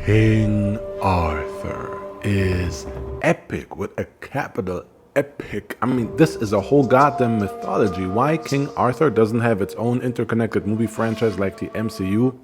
King Arthur is epic with a capital epic. I mean, this is a whole goddamn mythology. Why King Arthur doesn't have its own interconnected movie franchise like the MCU,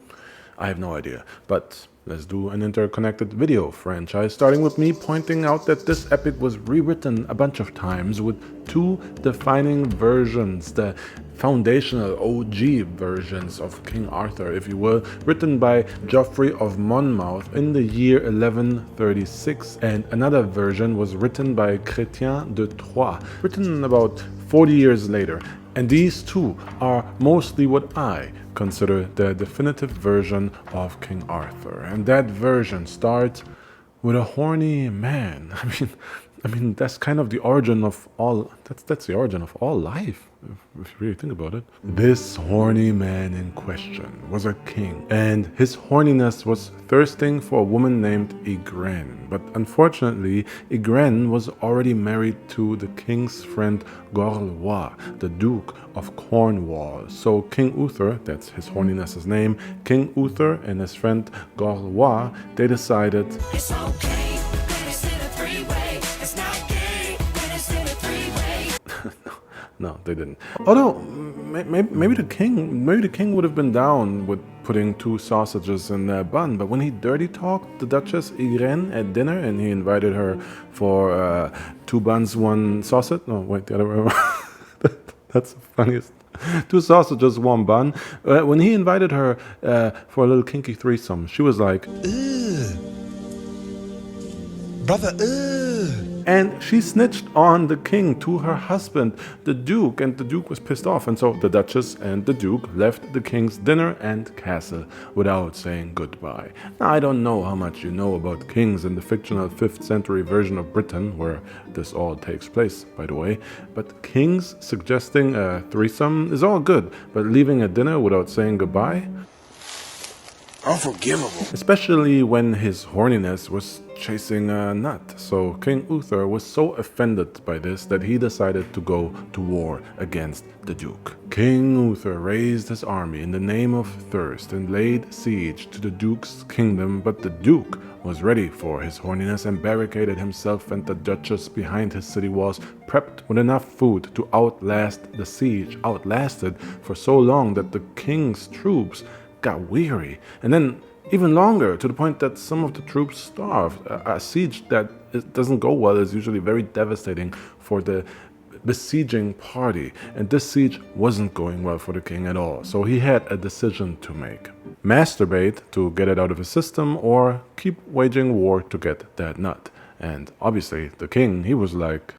I have no idea. But let's do an interconnected video franchise, starting with me pointing out that this epic was rewritten a bunch of times with two defining versions, the foundational OG versions of King Arthur, if you will, written by Geoffrey of Monmouth in the year 1136, and another version was written by Chrétien de Troyes, written about 40 years later. And these two are mostly what I consider the definitive version of King Arthur. And that version starts with a horny man. I mean that's kind of the origin of all that's the origin of all life, if you really think about it. This horny man in question was a king, and his horniness was thirsting for a woman named Igraine. But unfortunately, Igraine was already married to the king's friend Gorlois, the Duke of Cornwall. So King Uther, that's his horniness's name, King Uther and his friend Gorlois, they decided It's okay when it's in a three-way. It's not gay when it's in a three-way. No, they didn't. Although maybe the king would have been down with putting two sausages in a bun. But when he dirty talked the Duchess Igraine at dinner and he invited her for two buns, one sausage. No, wait, the other way around. That's the funniest. Two sausages, one bun. When he invited her for a little kinky threesome, she was like, Ugh. Brother, ugh. and she snitched on the king to her husband, the Duke, and the Duke was pissed off. And so the Duchess and the Duke left the king's dinner and castle without saying goodbye. Now, I don't know how much you know about kings in the fictional 5th century version of Britain, where this all takes place, by the way, but kings suggesting a threesome is all good, but leaving a dinner without saying goodbye? Unforgivable. Especially when his horniness was chasing a nut. So King Uther was so offended by this that he decided to go to war against the Duke. King Uther raised his army in the name of thirst and laid siege to the Duke's kingdom, but the Duke was ready for his horniness and barricaded himself and the Duchess behind his city walls, prepped with enough food to outlast the siege, outlasted for so long that the king's troops got weary, and then even longer, to the point that some of the troops starved. A siege that doesn't go well is usually very devastating for the besieging party, and this siege wasn't going well for the king at all. So he had a decision to make: masturbate to get it out of his system, or keep waging war to get that nut. And obviously the king, he was like,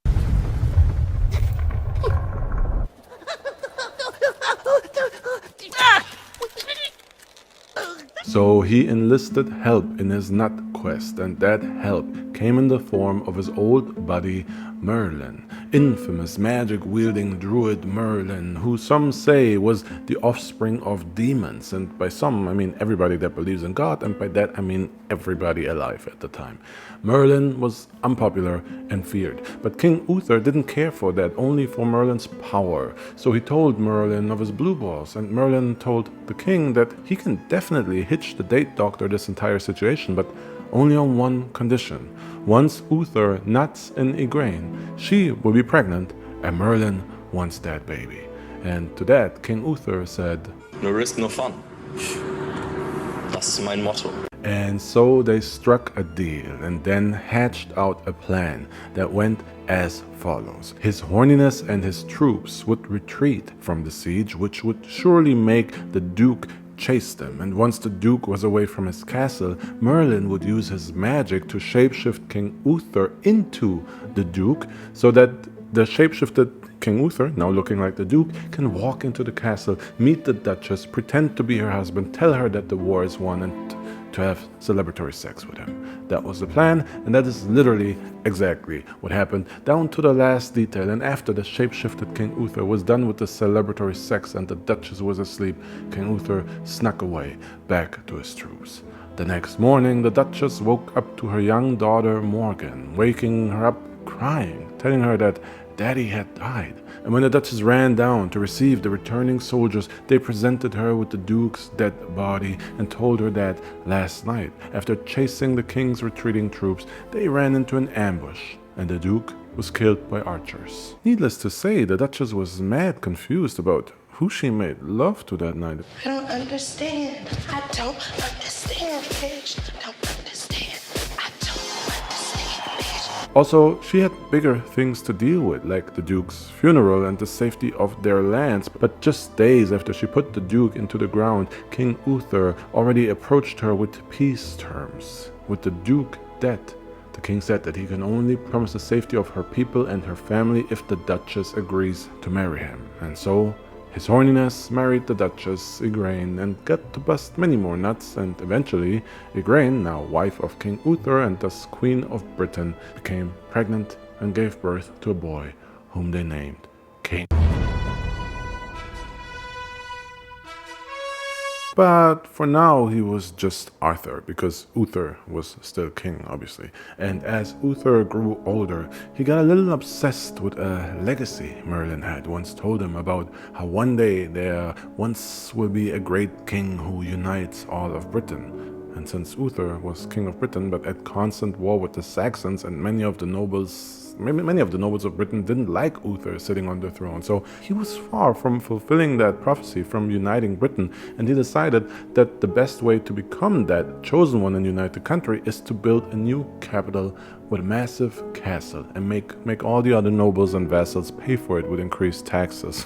so he enlisted help in his nut quest, and that help came in the form of his old buddy Merlin, infamous magic-wielding druid Merlin, who some say was the offspring of demons, and by some I mean everybody that believes in God, and by that I mean everybody alive at the time. Merlin was unpopular and feared, but King Uther didn't care for that, only for Merlin's power. So he told Merlin of his blue balls, and Merlin told the king that he can definitely hitch the date doctor this entire situation, but only on one condition. Once Uther nuts in Igraine, she will be pregnant, and Merlin wants that baby. And to that, King Uther said, No risk, no fun. Das ist mein Motto. And so they struck a deal and then hatched out a plan that went as follows. His horniness and his troops would retreat from the siege, which would surely make the Duke chase them, and once the Duke was away from his castle, Merlin would use his magic to shapeshift King Uther into the Duke, so that the shapeshifted King Uther, now looking like the Duke, can walk into the castle, meet the Duchess, pretend to be her husband, tell her that the war is won, and to have celebratory sex with him. That was the plan, and that is literally exactly what happened, down to the last detail. And after the shapeshifted King Uther was done with the celebratory sex and the Duchess was asleep, King Uther snuck away back to his troops. The next morning, the Duchess woke up to her young daughter Morgan, waking her up crying, telling her that Daddy had died, And when the Duchess ran down to receive the returning soldiers, they presented her with the Duke's dead body and told her that last night, after chasing the king's retreating troops, they ran into an ambush, and the Duke was killed by archers. Needless to say, the Duchess was mad confused about who she made love to that night. I don't understand. I don't understand, bitch. I don't understand. I don't understand, bitch. Also, she had bigger things to deal with, like the Duke's funeral and the safety of their lands. But just days after she put the Duke into the ground, King Uther already approached her with peace terms. With the Duke dead, the king said that he can only promise the safety of her people and her family if the Duchess agrees to marry him. And so, His Horniness married the Duchess Igraine and got to bust many more nuts, and eventually Igraine, now wife of King Uther and thus Queen of Britain, became pregnant and gave birth to a boy whom they named King. But for now he was just Arthur, because Uther was still king, obviously. And as Uther grew older, he got a little obsessed with a legacy Merlin had once told him about how one day there once will be a great king who unites all of Britain. And since Uther was king of Britain but at constant war with the Saxons, and many of the nobles of Britain didn't like Uther sitting on the throne, so he was far from fulfilling that prophecy from uniting Britain, and he decided that the best way to become that chosen one and unite the country is to build a new capital with a massive castle and make all the other nobles and vassals pay for it with increased taxes.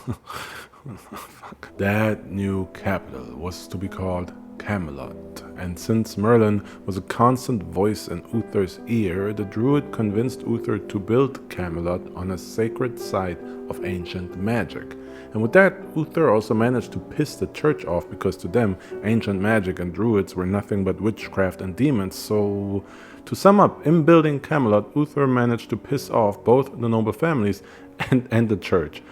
Fuck. That new capital was to be called Camelot, and since Merlin was a constant voice in Uther's ear, the druid convinced Uther to build Camelot on a sacred site of ancient magic. And with that, Uther also managed to piss the church off, because to them, ancient magic and druids were nothing but witchcraft and demons. So, to sum up, in building Camelot, Uther managed to piss off both the noble families and the church.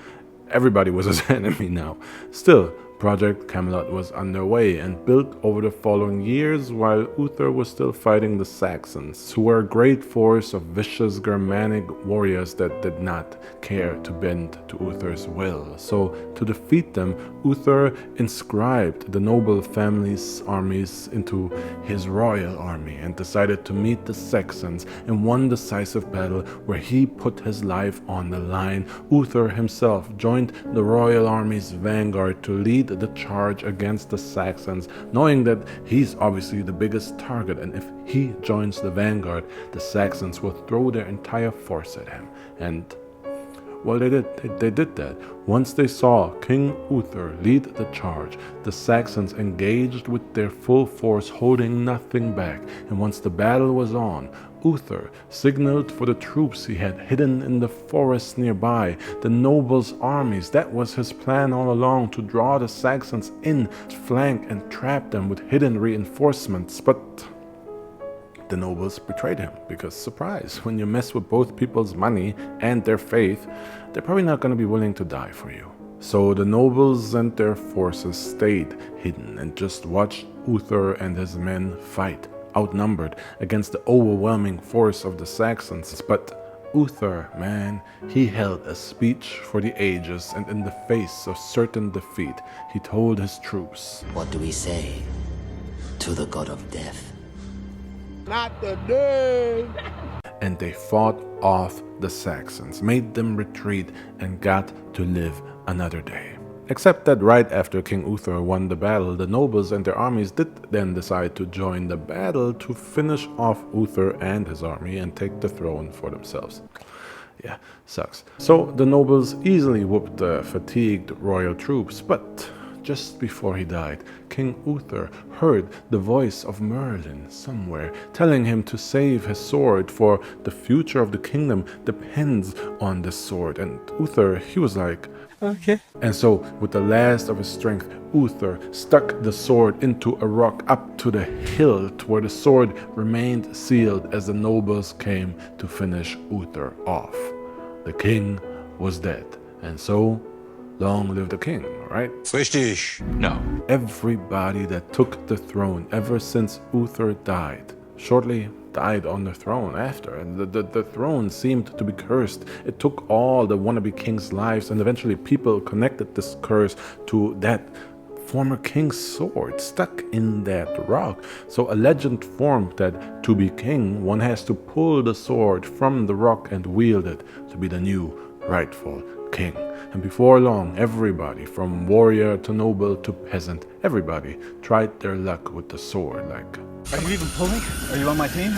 Everybody was his enemy now. Still, Project Camelot was underway and built over the following years while Uther was still fighting the Saxons, who were a great force of vicious Germanic warriors that did not care to bend to Uther's will. So, to defeat them, Uther inscribed the noble family's armies into his royal army and decided to meet the Saxons in one decisive battle where he put his life on the line. Uther himself joined the royal army's vanguard to lead the charge against the Saxons, knowing that he's obviously the biggest target, and if he joins the vanguard, the Saxons will throw their entire force at him. And well, they did that. Once they saw King Uther lead the charge, the Saxons engaged with their full force, holding nothing back. And once the battle was on, Uther signaled for the troops he had hidden in the forest nearby, the nobles' armies. That was his plan all along, to draw the Saxons in, flank and trap them with hidden reinforcements. But the nobles betrayed him, because surprise, when you mess with both people's money and their faith, they're probably not going to be willing to die for you. So the nobles and their forces stayed hidden and just watched Uther and his men fight, outnumbered against the overwhelming force of the Saxons. But Uther, man, he held a speech for the ages, and in the face of certain defeat, he told his troops, What do we say to the god of death? and they fought off the Saxons, made them retreat, and got to live another day. Except that right after King Uther won the battle, the nobles and their armies did then decide to join the battle to finish off Uther and his army and take the throne for themselves. Yeah, sucks. So the nobles easily whooped the fatigued royal troops, but just before he died, King Uther heard the voice of Merlin somewhere, telling him to save his sword, for the future of the kingdom depends on the sword. And Uther, he was like, okay. And so, with the last of his strength, Uther stuck the sword into a rock up to the hilt, where the sword remained sealed as the nobles came to finish Uther off. The king was dead, and so, long live the king, right? Richtig. No. Everybody that took the throne ever since Uther died shortly died on the throne after, and the throne seemed to be cursed. It took all the wannabe king's lives, and eventually people connected this curse to that former king's sword stuck in that rock. So a legend formed that to be king, one has to pull the sword from the rock and wield it to be the new rightful king. And before long, everybody, from warrior to noble to peasant, everybody tried their luck with the sword. Like, Are you even pulling? Are you on my team?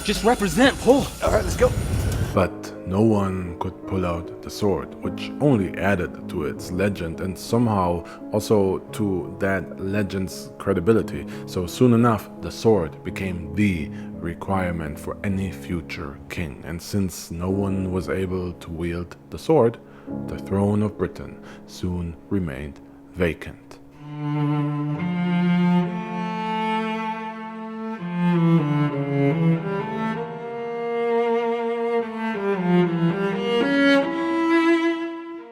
Just represent, pull. All right, let's go. but no one could pull out the sword, which only added to its legend and somehow also to that legend's credibility. So soon enough, the sword became the requirement for any future king. And since no one was able to wield the sword, the throne of Britain soon remained vacant.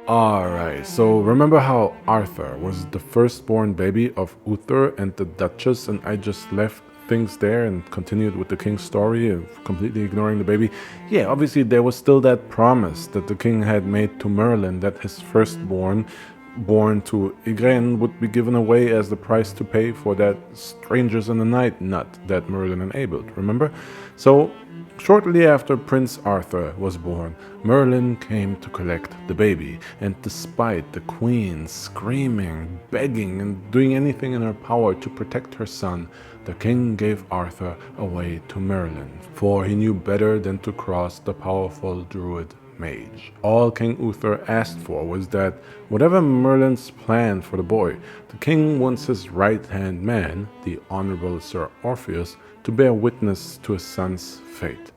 Alright, so remember how Arthur was the firstborn baby of Uther and the Duchess, and I just left things there and continued with the king's story of completely ignoring the baby? Yeah, obviously there was still that promise that the king had made to Merlin that his firstborn, born to Igraine, would be given away as the price to pay for that strangers in the night nut that Merlin enabled, remember? So shortly after Prince Arthur was born, Merlin came to collect the baby, and despite the queen screaming, begging, and doing anything in her power to protect her son, the king gave Arthur away to Merlin, for he knew better than to cross the powerful druid mage. All King Uther asked for was that whatever Merlin's plan for the boy, the king wants his right-hand man, the honorable Sir Orpheus, to bear witness to his son's fate.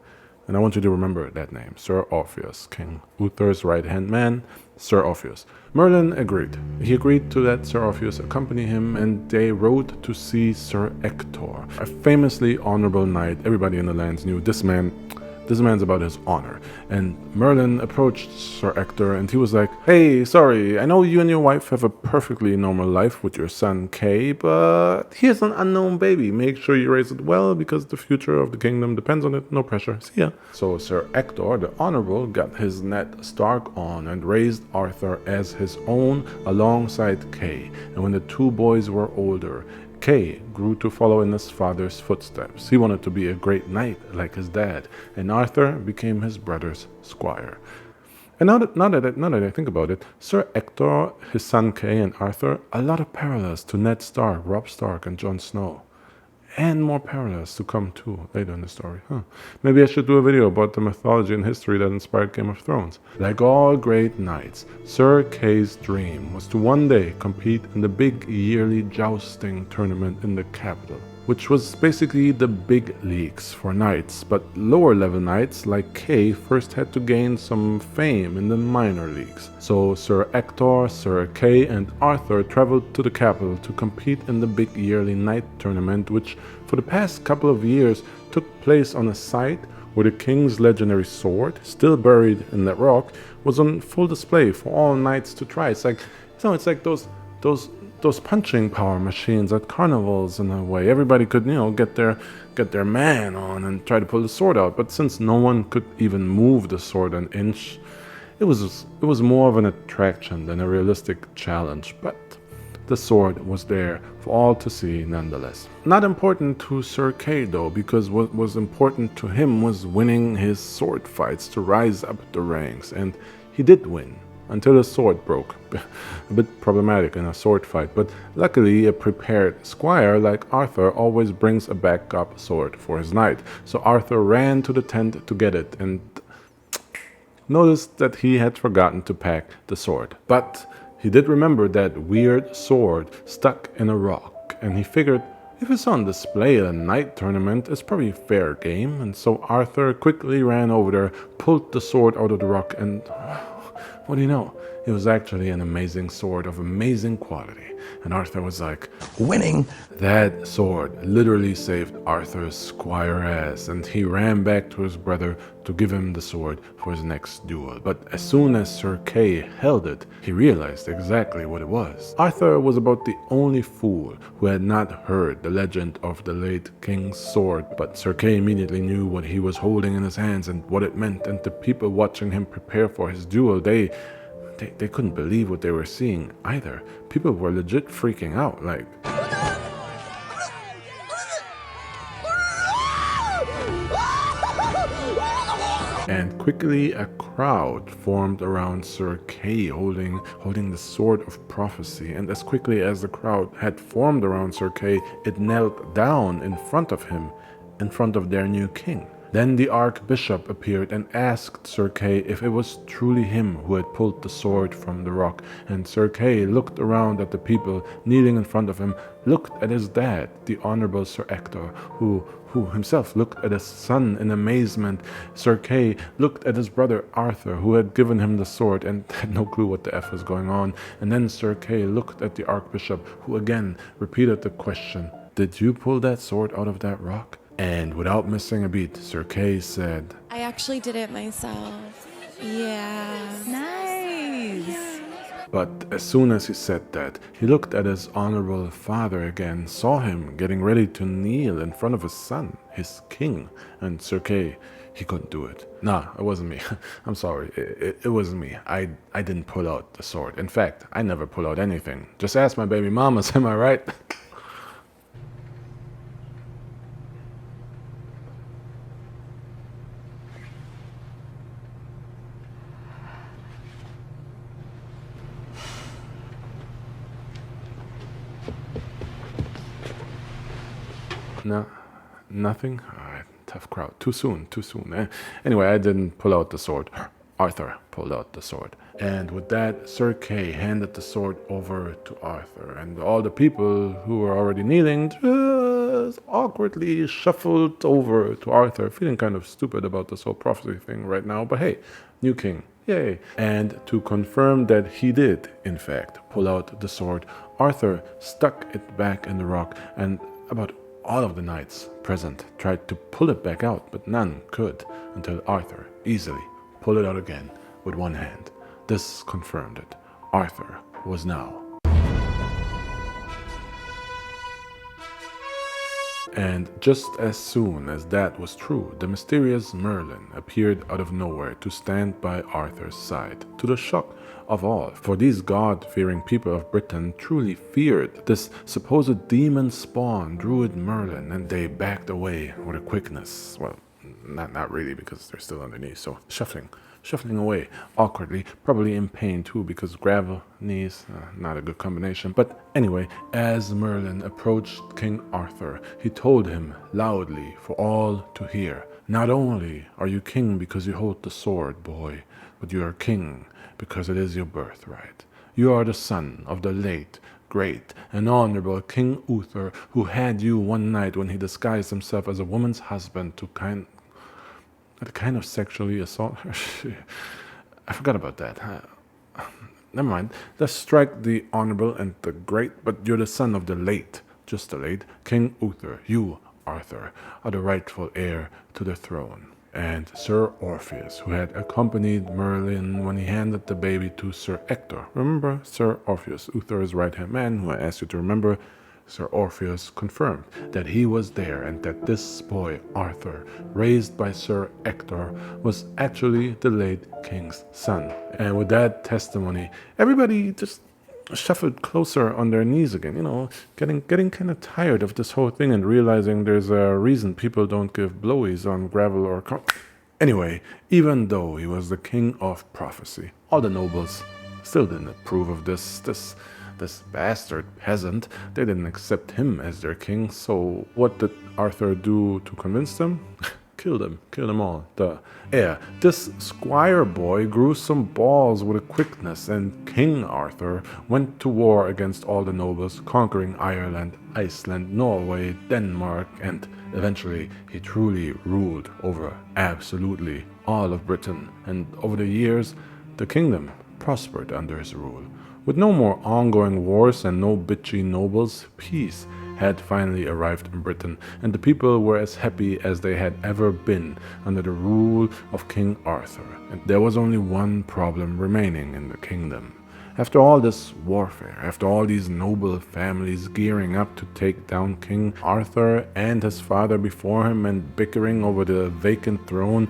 And I want you to remember that name, Sir Orpheus, King Uther's right-hand man, Sir Orpheus. Merlin agreed. He agreed to let Sir Orpheus accompany him, and they rode to see Sir Ector, a famously honorable knight. Everybody in the lands knew this man's about his honor. And Merlin approached Sir Ector and he was like, "Hey, sorry, I know you and your wife have a perfectly normal life with your son Kay, but here's an unknown baby. Make sure you raise it well because the future of the kingdom depends on it. No pressure. See ya." So Sir Ector, the honorable, got his Ned Stark on and raised Arthur as his own alongside Kay. And when the two boys were older, Kay grew to follow in his father's footsteps. He wanted to be a great knight like his dad, and Arthur became his brother's squire. And now that I think about it, Sir Ector, his son Kay, and Arthur, a lot of parallels to Ned Stark, Robb Stark, and Jon Snow. And more parallels to come too later in the story. Maybe I should do a video about the mythology and history that inspired Game of Thrones. Like all great knights, Sir Kay's dream was to one day compete in the big yearly jousting tournament in the capital, which was basically the big leagues for knights, but lower level knights like Kay first had to gain some fame in the minor leagues. So Sir Ector, Sir Kay, and Arthur traveled to the capital to compete in the big yearly knight tournament, which for the past couple of years took place on a site where the king's legendary sword, still buried in that rock, was on full display for all knights to try. It's like those punching power machines at carnivals in a way. Everybody could, get their man on and try to pull the sword out. But since no one could even move the sword an inch, it was more of an attraction than a realistic challenge. But the sword was there for all to see nonetheless. Not important to Sir Kay though, because what was important to him was winning his sword fights to rise up the ranks, and he did win. Until his sword broke. A bit problematic in a sword fight, but luckily a prepared squire like Arthur always brings a backup sword for his knight. So Arthur ran to the tent to get it and noticed that he had forgotten to pack the sword. But he did remember that weird sword stuck in a rock, and he figured if it's on display at a knight tournament, it's probably a fair game. And so Arthur quickly ran over there, pulled the sword out of the rock, and what do you know? It was actually an amazing sword of amazing quality. And Arthur was like, Winning. that sword literally saved Arthur's squire ass, and he ran back to his brother to give him the sword for his next duel. But as soon as Sir Kay held it, he realized exactly what it was. Arthur was about the only fool who had not heard the legend of the late king's sword, but Sir Kay immediately knew what he was holding in his hands and what it meant, and the people watching him prepare for his duel, they couldn't believe what they were seeing either. People were legit freaking out, like... And quickly a crowd formed around Sir Kay holding the sword of prophecy, and as quickly as the crowd had formed around Sir Kay, it knelt down in front of him, in front of their new king. Then the archbishop appeared and asked Sir Kay if it was truly him who had pulled the sword from the rock, and Sir Kay looked around at the people kneeling in front of him, looked at his dad, the honorable Sir Ector, who himself looked at his son in amazement. Sir Kay looked at his brother Arthur, who had given him the sword and had no clue what the F was going on, and then Sir Kay looked at the archbishop, who again repeated the question, "Did you pull that sword out of that rock?" And without missing a beat, Sir Kay said, I actually did it myself. Yeah. Nice. But as soon as he said that, he looked at his honorable father again, saw him getting ready to kneel in front of his son, his king, and Sir Kay, he couldn't do it. Nah, it wasn't me. I'm sorry, it wasn't me. I didn't pull out the sword. In fact, I never pull out anything. Just ask my baby mamas, am I right? No, nothing? Alright, tough crowd. Too soon. Anyway, I didn't pull out the sword. Arthur pulled out the sword. And with that, Sir Kay handed the sword over to Arthur. And all the people who were already kneeling just awkwardly shuffled over to Arthur, feeling kind of stupid about this whole prophecy thing right now. But hey, new king. Yay. And to confirm that he did, in fact, pull out the sword, Arthur stuck it back in the rock, and about all of the knights present tried to pull it back out, but none could, until Arthur easily pulled it out again with one hand. This confirmed it. Arthur was now. And just as soon as that was true, the mysterious Merlin appeared out of nowhere to stand by Arthur's side, to the shock of all, for these God-fearing people of Britain truly feared this supposed demon spawn, Druid Merlin, and they backed away with a quickness. Well, not really, because they're still underneath, so shuffling away awkwardly, probably in pain too, because gravel, knees, not a good combination. But anyway, as Merlin approached King Arthur, he told him loudly for all to hear, "Not only are you king because you hold the sword, boy, but you are king because it is your birthright. You are the son of the late, great, and honorable King Uther, who had you one night when he disguised himself as a woman's husband to kind of sexually assault her." I forgot about that. Never mind. Let's strike the honorable and the great, but you're the son of the late, just the late, King Uther. You, Arthur, are the rightful heir to the throne. And Sir Orpheus, who had accompanied Merlin when he handed the baby to Sir Ector. Remember Sir Orpheus, Uther's right-hand man, who I asked you to remember? Sir Orpheus confirmed that he was there and that this boy, Arthur, raised by Sir Ector, was actually the late king's son. And with that testimony, everybody just shuffled closer on their knees again, getting kind of tired of this whole thing and realizing there's a reason people don't give blowies on gravel or Anyway, even though he was the king of prophecy, all the nobles still didn't approve of this bastard peasant. They didn't accept him as their king, so what did Arthur do to convince them? Kill them all. This squire boy grew some balls with a quickness, and King Arthur went to war against all the nobles, conquering Ireland, Iceland, Norway, Denmark, and eventually he truly ruled over absolutely all of Britain. And over the years, the kingdom prospered under his rule. With no more ongoing wars and no bitchy nobles, peace had finally arrived in Britain, and the people were as happy as they had ever been under the rule of King Arthur. And there was only one problem remaining in the kingdom. After all this warfare, after all these noble families gearing up to take down King Arthur and his father before him and bickering over the vacant throne,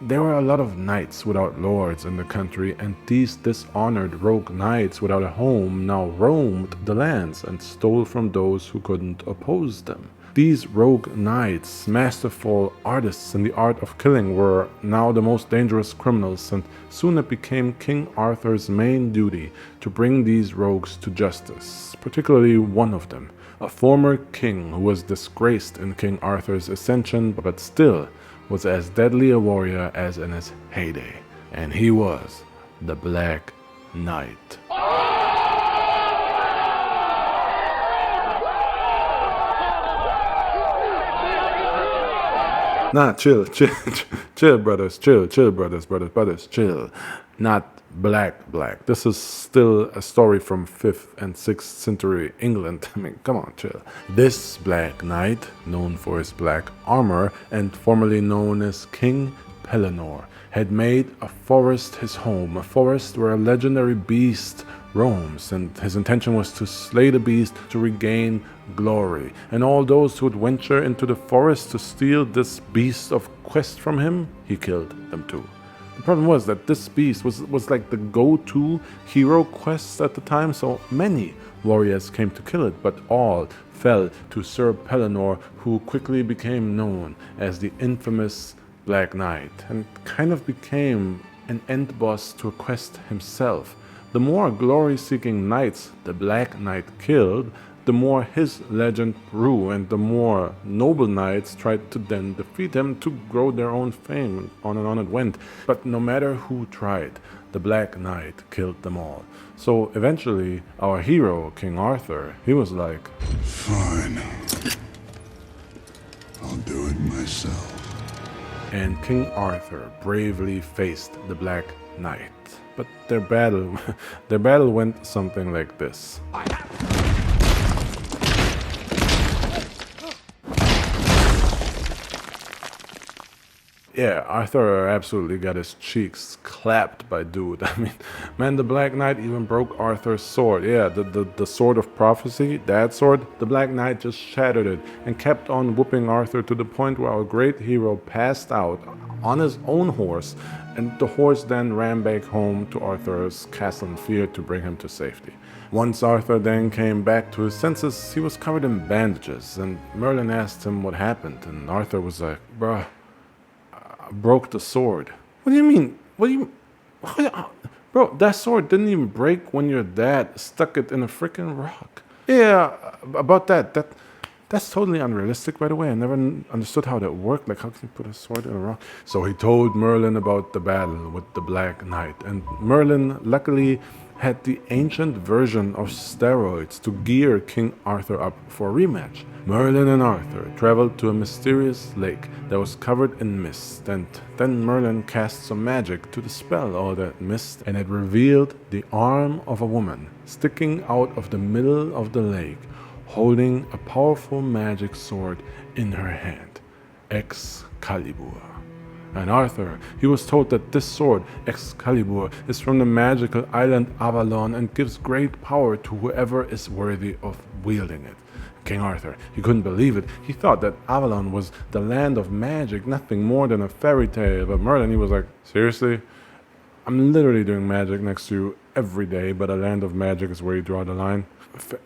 there were a lot of knights without lords in the country, and these dishonored rogue knights without a home now roamed the lands and stole from those who couldn't oppose them. These rogue knights, masterful artists in the art of killing, were now the most dangerous criminals, and soon it became King Arthur's main duty to bring these rogues to justice, particularly one of them, a former king who was disgraced in King Arthur's ascension, but still was as deadly a warrior as in his heyday, and he was the Black Knight. Nah, chill, brothers, chill, brothers, chill. Not black. This is still a story from 5th and 6th century England. I mean, come on, chill. This Black Knight, known for his black armor and formerly known as King Pellinore, had made a forest his home, a forest where a legendary beast roams, and his intention was to slay the beast to regain glory. And all those who would venture into the forest to steal this beast of quest from him, he killed them too. The problem was that this beast was like the go-to hero quest at the time, so many warriors came to kill it, but all fell to Sir Pellinore, who quickly became known as the infamous Black Knight, and kind of became an end boss to a quest himself. The more glory-seeking knights the Black Knight killed, the more his legend grew, and the more noble knights tried to then defeat him to grow their own fame. On and on it went. But no matter who tried, the Black Knight killed them all. So eventually, our hero, King Arthur, he was like, Fine. I'll do it myself. and King Arthur bravely faced the Black Knight. But their battle went something like this. Yeah, Arthur absolutely got his cheeks clapped by dude. I mean, man, the Black Knight even broke Arthur's sword. Yeah, the sword of prophecy, that sword, the Black Knight just shattered it and kept on whooping Arthur to the point where our great hero passed out on his own horse, and the horse then ran back home to Arthur's castle in fear to bring him to safety. Once Arthur then came back to his senses, he was covered in bandages, and Merlin asked him what happened, and Arthur was like, bruh, broke the sword. What do you mean? Bro, that sword didn't even break when your dad stuck it in a freaking rock. Yeah, about that's totally unrealistic, by the way. I never understood how that worked. Like, how can you put a sword in a rock? So he told Merlin about the battle with the Black Knight, and Merlin luckily had the ancient version of steroids to gear King Arthur up for a rematch. Merlin and Arthur traveled to a mysterious lake that was covered in mist, and then Merlin cast some magic to dispel all that mist, and it revealed the arm of a woman sticking out of the middle of the lake, holding a powerful magic sword in her hand, Excalibur. And Arthur, he was told that this sword, Excalibur, is from the magical island Avalon and gives great power to whoever is worthy of wielding it. King Arthur, he couldn't believe it. He thought that Avalon was the land of magic, nothing more than a fairy tale. But Merlin, he was like, seriously? I'm literally doing magic next to you every day, but a land of magic is where you draw the line.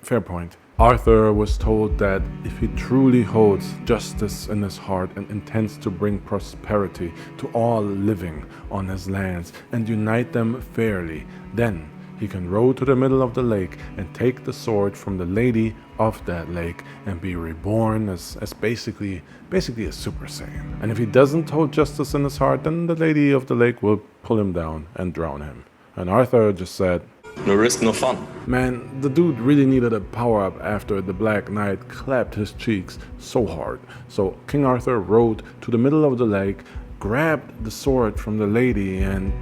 Fair point. Arthur was told that if he truly holds justice in his heart and intends to bring prosperity to all living on his lands and unite them fairly, then he can row to the middle of the lake and take the sword from the lady of that lake and be reborn as basically a Super Saiyan. And if he doesn't hold justice in his heart, then the lady of the lake will pull him down and drown him. And Arthur just said, No risk, no fun. man, the dude really needed a power-up after the Black Knight clapped his cheeks so hard. So King Arthur rode to the middle of the lake, grabbed the sword from the lady, and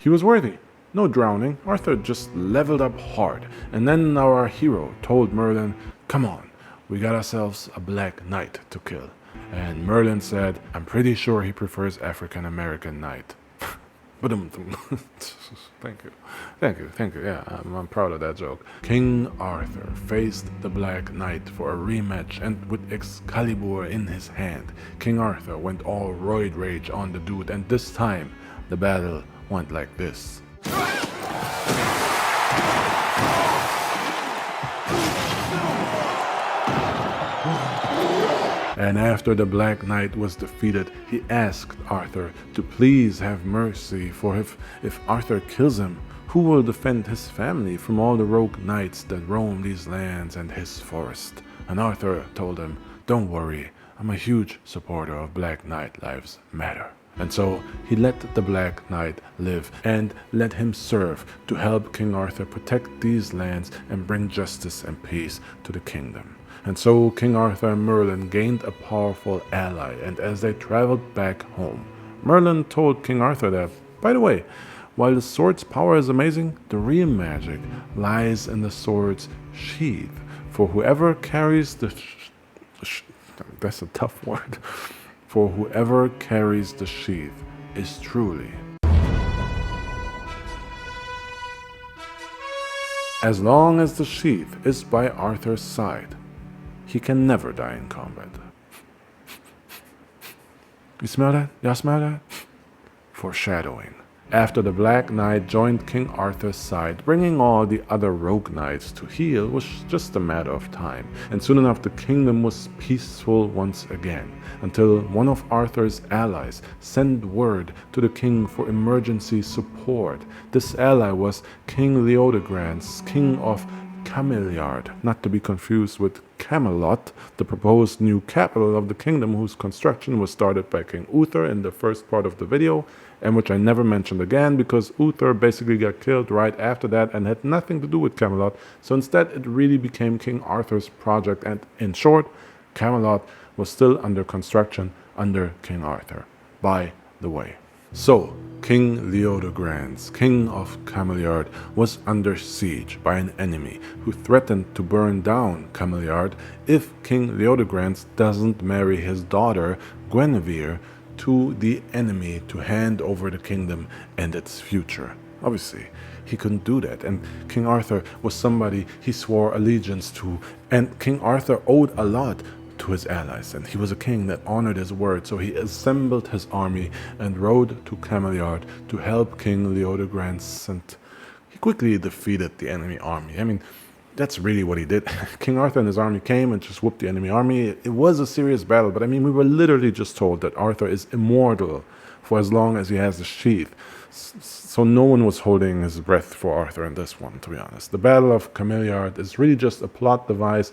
He was worthy. No drowning. Arthur just leveled up hard. And then our hero told Merlin, "Come on, we got ourselves a Black Knight to kill." And Merlin said, "I'm pretty sure he prefers African American Knight." Thank you. Thank you. Yeah, I'm proud of that joke. King Arthur faced the Black Knight for a rematch, and with Excalibur in his hand, King Arthur went all roid rage on the dude, and this time, the battle went like this. And after the Black Knight was defeated, he asked Arthur to please have mercy, for if Arthur kills him, who will defend his family from all the rogue knights that roam these lands and his forest? And Arthur told him, "Don't worry, I'm a huge supporter of Black Knight Lives Matter." And so he let the Black Knight live and let him serve to help King Arthur protect these lands and bring justice and peace to the kingdom. And so King Arthur and Merlin gained a powerful ally, and as they traveled back home, Merlin told King Arthur that, by the way, while the sword's power is amazing, the real magic lies in the sword's sheath. For whoever carries the that's a tough word. For whoever carries the sheath is truly. As long as the sheath is by Arthur's side, he can never die in combat. You smell that? Y'all smell that? Foreshadowing. After the Black Knight joined King Arthur's side, bringing all the other rogue knights to heal was just a matter of time, and soon enough the kingdom was peaceful once again, until one of Arthur's allies sent word to the king for emergency support. This ally was King Leodegrance, king of Camelot, not to be confused with Camelot, the proposed new capital of the kingdom whose construction was started by King Uther in the first part of the video, and which I never mentioned again because Uther basically got killed right after that and had nothing to do with Camelot, so instead it really became King Arthur's project, and in short, Camelot was still under construction under King Arthur, by the way. So, King Leodegrance, king of Camelot, was under siege by an enemy who threatened to burn down Camelot if King Leodegrance doesn't marry his daughter Guinevere to the enemy to hand over the kingdom and its future. Obviously, he couldn't do that, and King Arthur was somebody he swore allegiance to, and King Arthur owed a lot to his allies, and he was a king that honored his word, so he assembled his army and rode to Camelot to help King Leodegrance, and he quickly defeated the enemy army. I mean, that's really what he did. King Arthur and his army came and just whooped the enemy army. It was a serious battle, but I mean, we were literally just told that Arthur is immortal for as long as he has the sheath. So no one was holding his breath for Arthur in this one, to be honest. The Battle of Camelot is really just a plot device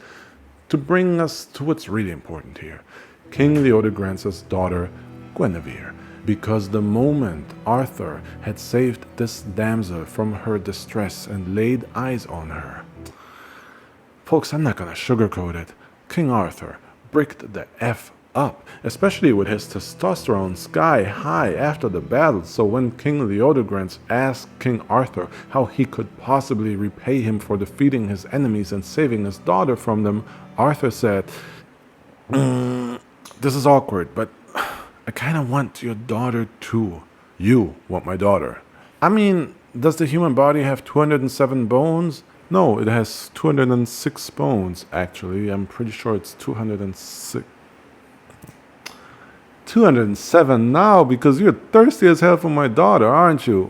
to bring us to what's really important here. King Leodegrance's daughter, Guinevere. Because the moment Arthur had saved this damsel from her distress and laid eyes on her. Folks, I'm not gonna sugarcoat it. King Arthur bricked the F up, especially with his testosterone sky high after the battle. So when King Leodegrance asked King Arthur how he could possibly repay him for defeating his enemies and saving his daughter from them, Arthur said, "This is awkward, but I kind of want your daughter too. You want my daughter. I mean, does the human body have 207 bones? No, it has 206 bones, actually. I'm pretty sure it's 206. 207 now, because you're thirsty as hell for my daughter, aren't you?"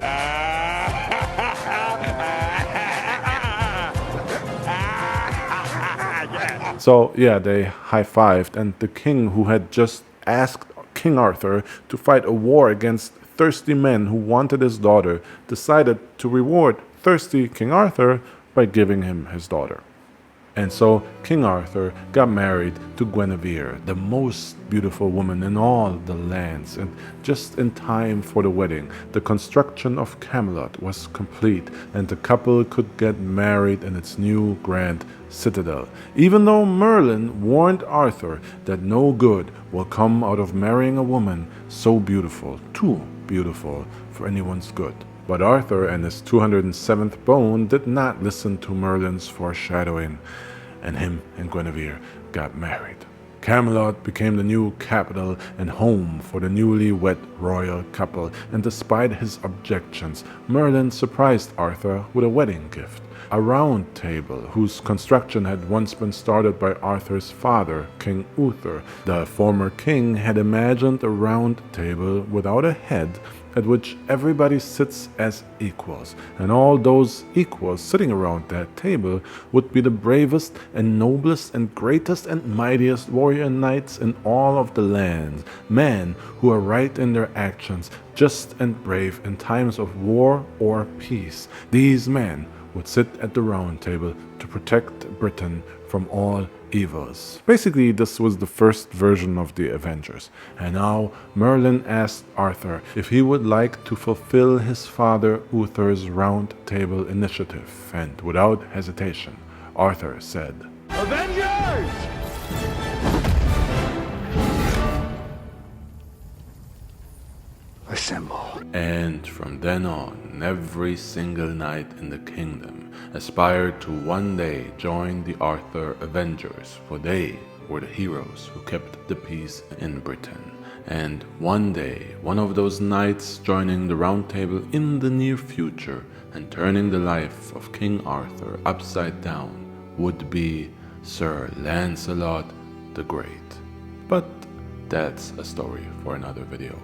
So, yeah, they high-fived, and the king who had just asked King Arthur to fight a war against thirsty men who wanted his daughter decided to reward thirsty King Arthur by giving him his daughter. And so King Arthur got married to Guinevere, the most beautiful woman in all the lands, and just in time for the wedding, the construction of Camelot was complete, and the couple could get married in its new grand citadel, even though Merlin warned Arthur that no good will come out of marrying a woman so beautiful, too beautiful for anyone's good. But Arthur and his 207th bone did not listen to Merlin's foreshadowing, and him and Guinevere got married. Camelot became the new capital and home for the newly wed royal couple, and despite his objections, Merlin surprised Arthur with a wedding gift. A round table whose construction had once been started by Arthur's father, King Uther. The former king had imagined a round table without a head at which everybody sits as equals, and all those equals sitting around that table would be the bravest and noblest and greatest and mightiest warrior knights in all of the land, men who are right in their actions, just and brave in times of war or peace. These men would sit at the round table to protect Britain from all evils. Basically, this was the first version of the Avengers. And now Merlin asked Arthur if he would like to fulfill his father Uther's round table initiative, and without hesitation, Arthur said, Avengers! Assemble. And from then on, every single knight in the kingdom aspired to one day join the Arthur Avengers, for they were the heroes who kept the peace in Britain. And one day, one of those knights joining the Round Table in the near future and turning the life of King Arthur upside down would be Sir Lancelot the Great. But that's a story for another video.